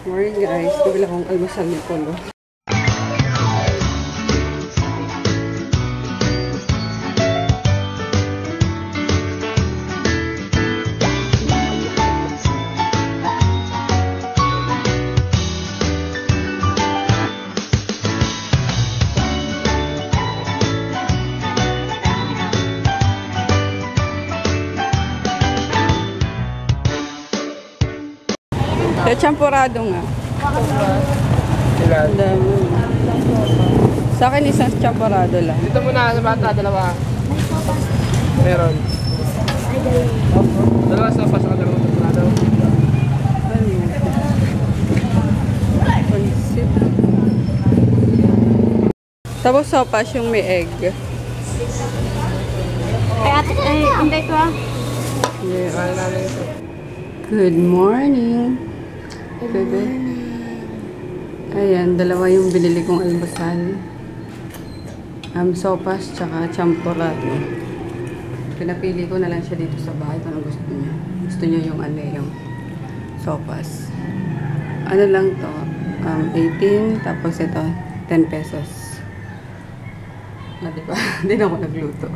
Morning guys, bibili akong almusal ni Polo. Champurado nga. Ilan? Sa akin isang champurado lang. Dito muna sa bata, dalawa. Meron. Dalawa sopa sa dalawang champurado. Tapos sopas yung may egg. Ay, hindi ko ah. Yes. Kaya namin ito. Good morning. Bebe. Ayan, dalawa yung binili kong almusal. Sopas tsaka champurado. Pinapili ko na lang siya dito sa bahay kung gusto niya. Gusto niya yung yung sopas. Ano lang to? 18, tapos ito, 10 pesos. Diba? Hindi na ako nagluto.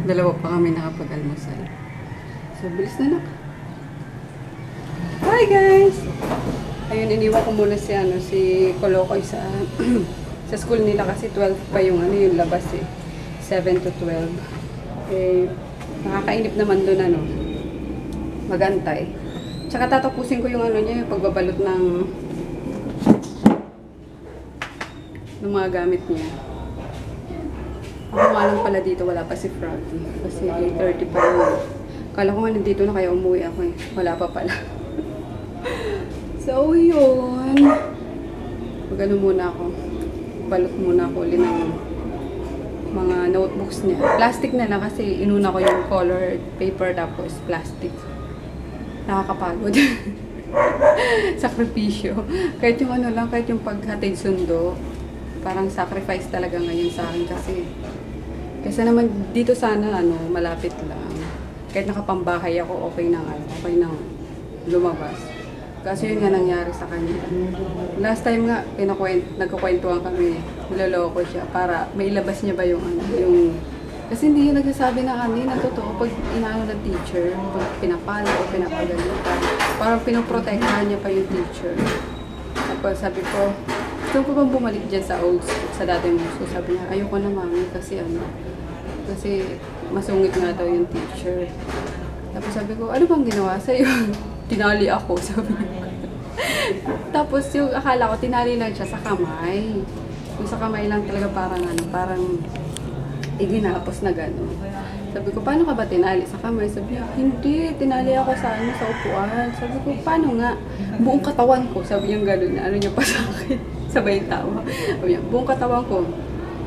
Dalawa pa kami nakapag-almusal. So, bilis na nak. Hi guys! Ayun, iniwan ko muna si Kolokoy sa sa school nila kasi 12 pa yung yung labas eh. 7 to 12. Eh, nakakainip naman doon magantay. Tsaka tatapusin ko yung niya, yung pagbabalot ng mga gamit niya. Ako nga lang pala dito, wala pa si Froggy. Kasi 8:30 pa yun. Kala ko nga nandito na kaya umuwi ako eh. Wala pa pala. So, yun. Mag-ano muna ako. Balot muna ako ulit ng mga notebooks niya. Plastic na lang kasi inuna ko yung colored paper tapos plastic. Nakakapagod. Sakripisyo. Kahit yung lang, kahit yung paghatid sundo, parang sacrifice talaga ngayon sa akin kasi naman dito sana malapit lang. Kahit nakapambahay ako, okay nang lumabas. Kasi yun nga nangyari sa kanya. Last time nga, nagkukwentuhan kami, niloloko siya para mailabas niya ba yung kasi hindi yun nagsasabi na na totoo pag inaano ng teacher, pag pinapala o pinapagalitan. Parang pinoprotektahan niya pa yung teacher. Tapos sabi ko, gusto ko bang bumalik dyan sa dati mo? So sabi niya, ayoko na mami kasi kasi masungit nga daw yung teacher. Tapos sabi ko, ano bang ginawa sa'yo? Tinali ako, sabi niya. Tapos yung akala ko, tinali lang siya sa kamay. Yung sa kamay lang talaga parang iginapos na gano'n. Sabi ko, paano ka ba tinali sa kamay? Sabi niya, hindi, tinali ako sa upuan. Sabi ko, paano nga? Buong katawan ko, sabi niya gano'n. Ano niya pa sa akin? Sabay tawa. Sabi niya, buong katawan ko.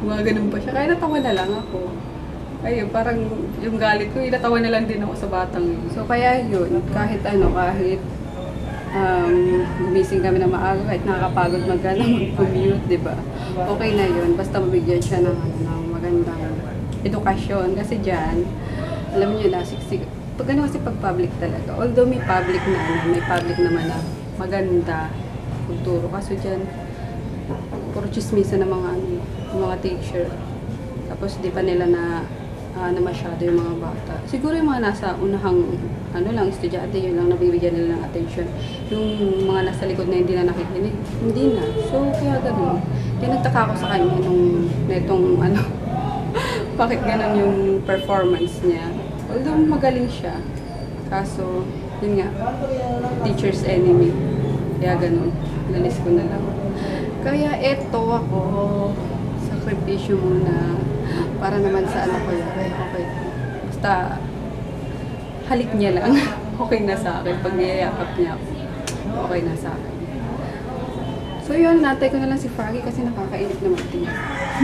Mga ganun pa siya. Kaya natawa na lang ako. Ayun, parang yung galit ko, inatawa na lang din ako sa batang yun. So, kaya yun, kahit gumising kami na maaga, kahit nakakapagod mag-commute, diba? Okay na yun, basta mabigyan siya ng magandang edukasyon. Kasi dyan, alam niyo na, pag kasi pag public talaga, although may public naman na maganda kulturo. Kaso dyan, puro chismisa ng mga teacher. Tapos di pa nila na masyado yung mga bata. Siguro yung mga nasa unahang estudyante, yun lang nabibigyan nila ng attention. Yung mga nasa likod na hindi na nakikinig, hindi na. So, kaya gano'n. Kaya nagtaka ako sa kanya netong bakit gano'n yung performance niya. Although magaling siya. Kaso, yun nga, teacher's enemy. Kaya gano'n. Nalis ko na lang. Kaya eto ako, sakripisyo muna. Para naman sa ko yun. Okay. Basta, halik niya lang. Okay na sa akin. Pag niyayakap niya ako, okay na sa akin. So yun, natay ko na lang si Froggy kasi nakakainip naman din.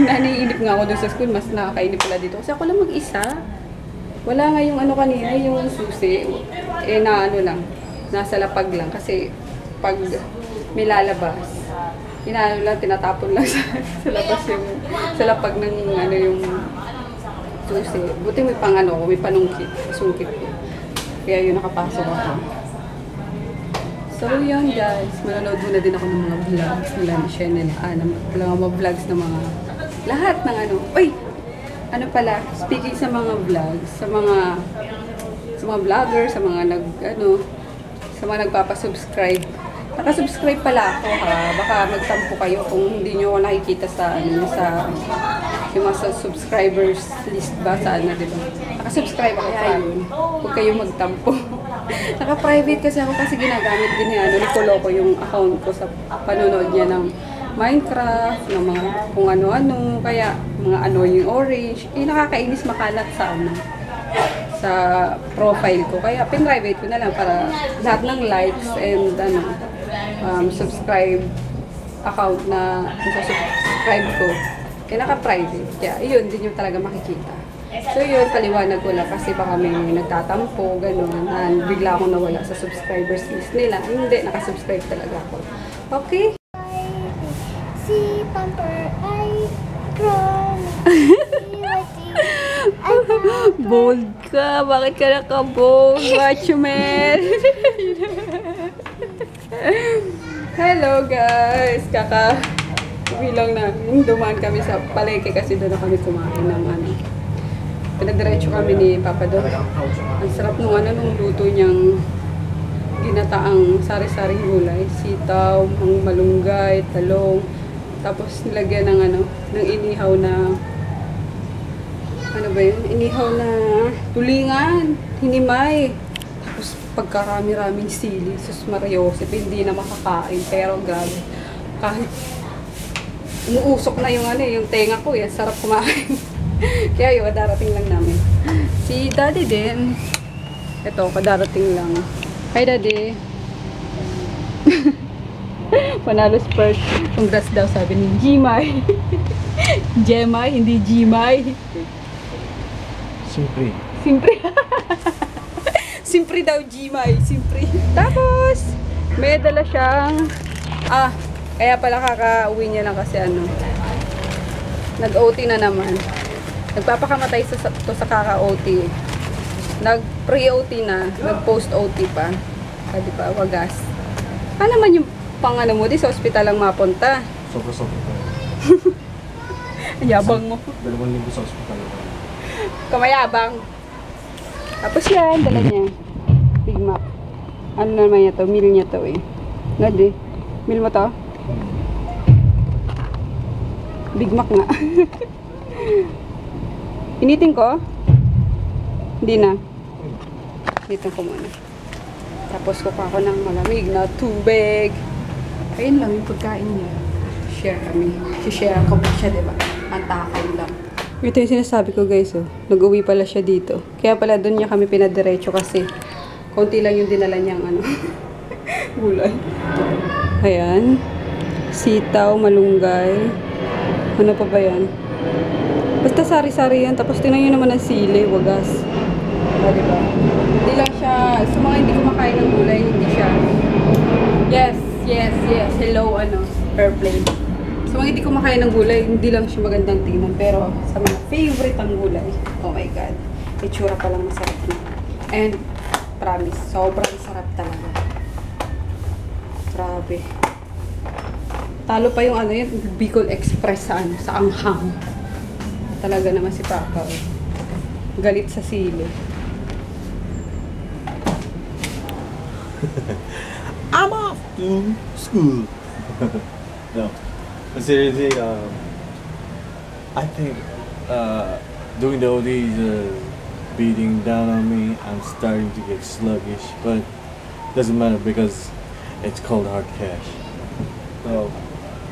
Naniinip nga ako doon sa school, mas nakakainip pala dito. Kasi ako lang mag-isa. Wala nga yung kanina, yung susi. Lang. Nasa lapag lang. Kasi pag may lalabas, tinatapon lang sa labas sa lapag ng yung susi. Buti may may panungkit, sungkit ko. Kaya yun nakapasok ako. So So, yun guys. Manonood muna din ako ng mga vlogs nila ni Shen and Anna. Mga vlogs ng mga lahat ng ano. Uy! Ano pala, speaking sa mga vlogs, sa mga vlogger, sa mga sa mga nagpapa-subscribe. Naka-subscribe pala ako ha. Baka magtampo kayo kung hindi nyo ako nakikita sa yung mga subscribers list ba sa diba? Naka-subscribe ako kaya yun. Huwag kayong magtampo. Naka-private kasi ako kasi ginagamit din ni Koloko yung account ko sa panonood niya ng Minecraft, ng mga kung ano-ano, kaya mga annoying orange. Nakakainis makalat sa profile ko. Kaya pin-private ko na lang para lahat ng likes and subscribe account na subscribe ko. Kaya naka-private. Kaya yun, din yung talaga makikita. So yun, paliwanag ko lang kasi baka may nagtatampo, gano'n, na bigla akong nawala sa subscribers list nila. Hindi, nakasubscribe talaga ako. Okay? Si Pamper, I promise. Bold ka. Bakit ka naka-bold? Watchman. Hello guys. Uwi lang namin. Dumaan kami sa palengke kasi doon na kami kumain ng pinadiretso kami ni Papa Doc. Ang sarap nung luto niyang ginataang sari-saring gulay. Sitaw, malunggay, talong. Tapos nilagyan ng inihaw na inihaw na tulingan, hinimay. Tapos pagkarami-raming sili, sus Mariosep, hindi na makakain. Pero grabe, kahit umuusok na yung tenga ko, sarap kumain. Kaya yun, darating lang namin. Si Daddy din, ito, kadarating lang. Hi Daddy. Panalo Spurs. Congrats daw sabi ni Jimay. Jemay, hindi Jimay. Simpre. Simpre daw Jimay. Simpre. Tapos, may dala siyang kaya pala kakauwi niya lang kasi nag-OT na naman. Nagpapakamatay sa kaka-OT. Nag-pre-OT na, nag-post-OT pa. Di ba, wagas. Ano naman yung mo, di sa ospital lang mapunta. Sobra-sobra. Yabang mo. 2,000 sa ospital. Kamayabang. Tapos yan, dala niya. Big Mac. Ano naman niya to? Meal niya to eh. Ngadi. Meal mo to? Big Mac nga. Initin ko? Hindi na. Initin ko muna. Tapos kukuha ko ng malamig na tubig. Ayun lang yung pagkain niya. Share kami. Share ko pa siya, diba? Ang takay lang. Ito yung sinasabi ko guys, nag-uwi pala siya dito. Kaya pala doon niya kami pinadiretso kasi konti lang yung dinala niyang gulay. Ayan. Sitaw, malunggay. Ano pa ba yan? Basta sari-sari yan. Tapos tingnan nyo naman ang sili, wagas. Diba? Hindi lang siya, sa mga hindi kumakain ng gulay, hindi siya. Yes. Hello, airplane. Sa mga hindi kumakain ng gulay, hindi lang siya magandang tingnan. Pero sa mga favorite ang gulay, oh my God. Itsura pa lang masarap na. And, promise, sobrang sarap talaga. Grabe. Talo pa yung yung Bicol Express sa anghang. Talaga naman si Papa. Galit sa sili. I'm off to school. No, but seriously, I think doing the OD is beating down on me. I'm starting to get sluggish, but doesn't matter because it's called hard cash. So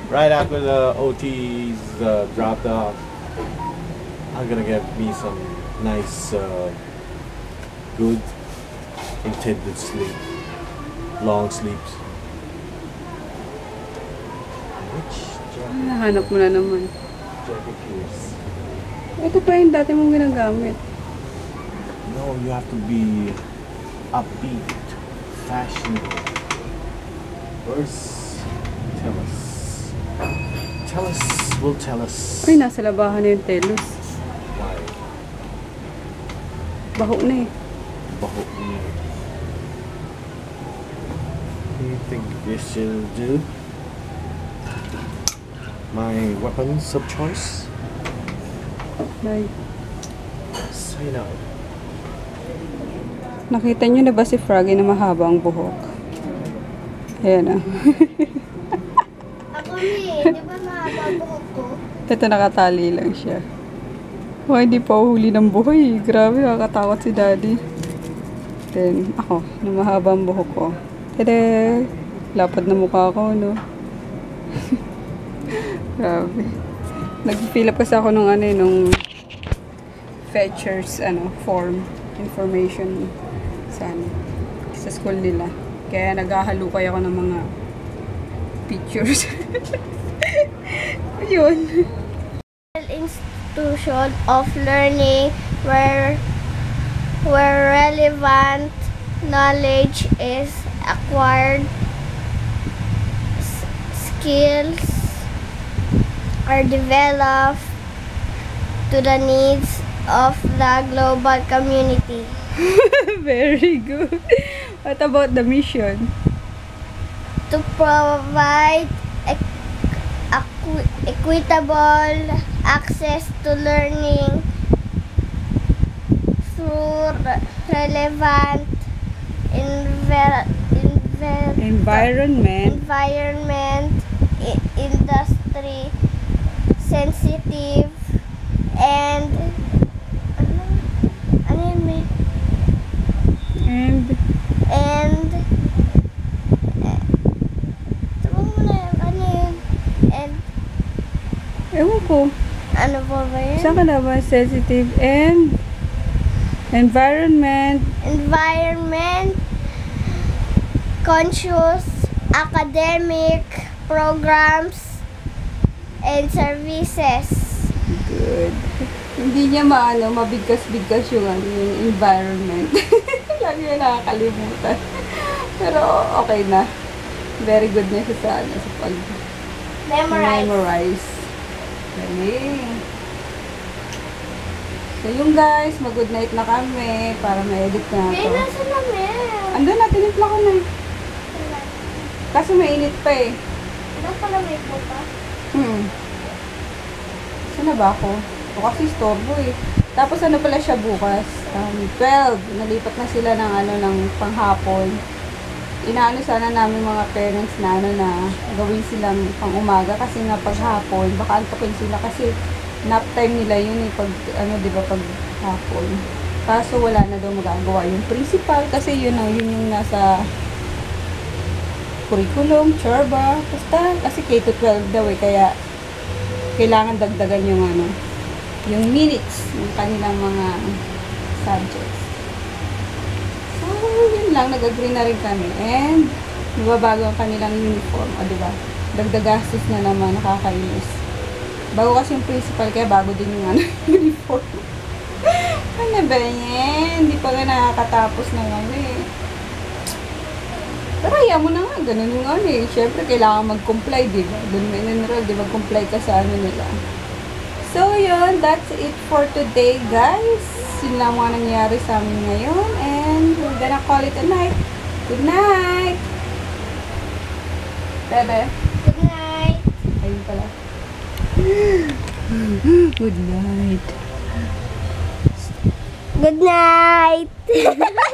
right after the OT is dropped off, I'm gonna get me some nice, good, intended sleep. Long sleeps. Which jacket? Nahanap mo na naman. Jacket is? Ito pa yung dati mong ginagamit. No, you have to be upbeat, fashionable. First, tell us, will tell us. Ay, nasa labahan na yung telos. Why? Baho na eh. Baho niya. you think you should do? My weapons of choice? Like, Say no. nakita niyo na ba si Froggy na mahaba ang buhok? Ayan ah. Ako di ba mahaba buhok ko? Ito nakatali lang siya. Oh, hindi pa huli ng buhay. Grabe, nakakatakot si Daddy. Then, ako, na mahaba ang buhok ko. Tada! Lapad na mukha ko, no? Grabe. Nag-fill up kasi ako nung fetchers, form, information sa school nila. Kaya naghahalukay ako ng mga pictures. Yun. Institution of learning where relevant knowledge is acquired, skills are developed to the needs of the global community. Very good. What about the mission? To provide equitable access to learning through relevant Environment. industry sensitive and ano yun, may? And Sabi mo na yun, ano yun? And ewan ko. ano pa ba yun? Saan ka na ba? Sensitive and environment. Conscious academic programs and services. Good. Hindi niya mabigkas-bigkas yung environment. Lagi niya nakakalimutan. Pero okay na. Very good niya siya sa pag memorize. Galing. So yung guys, mag-good night na kami para ma-edit na Kaya ito. nasa namin. Andun na, tinimpla ko na. Kaso mainit pa eh. Ano pala may pupa? Saan na ba ako? O kasi istorbo eh. Tapos ano pala siya bukas? 12. Nalipat na sila ng panghapon. Inaano sana namin mga parents na gawin silang pang umaga kasi nga paghapon baka antokin sila kasi nap time nila yun eh pag pag hapon. Kaso wala na daw magagawa yung principal kasi yun yung nasa curriculum, charba, basta kasi K-12 daw eh kaya kailangan dagdagan yung minutes ng kanilang mga subjects. So, yun lang, nag-agree na rin kami. And, nababago ang kanilang uniform. O, diba? Dagdagastos na naman, nakakainis. Bago kasi yung principal, kaya bago din yung uniform. Ano ba yan? Hindi pa nga nakakatapos na eh. Pero ayaw mo na nga, ganun yung eh. Siyempre, kailangan mag-comply, diba? Doon mo in-enroll, diba? Comply ka sa nila. So, yun. That's it for today, guys. Yun lang mga nangyari sa amin ngayon. And we're gonna call it a night. Good night! Bebe. Good night. Ayun pala. Good night. Good night.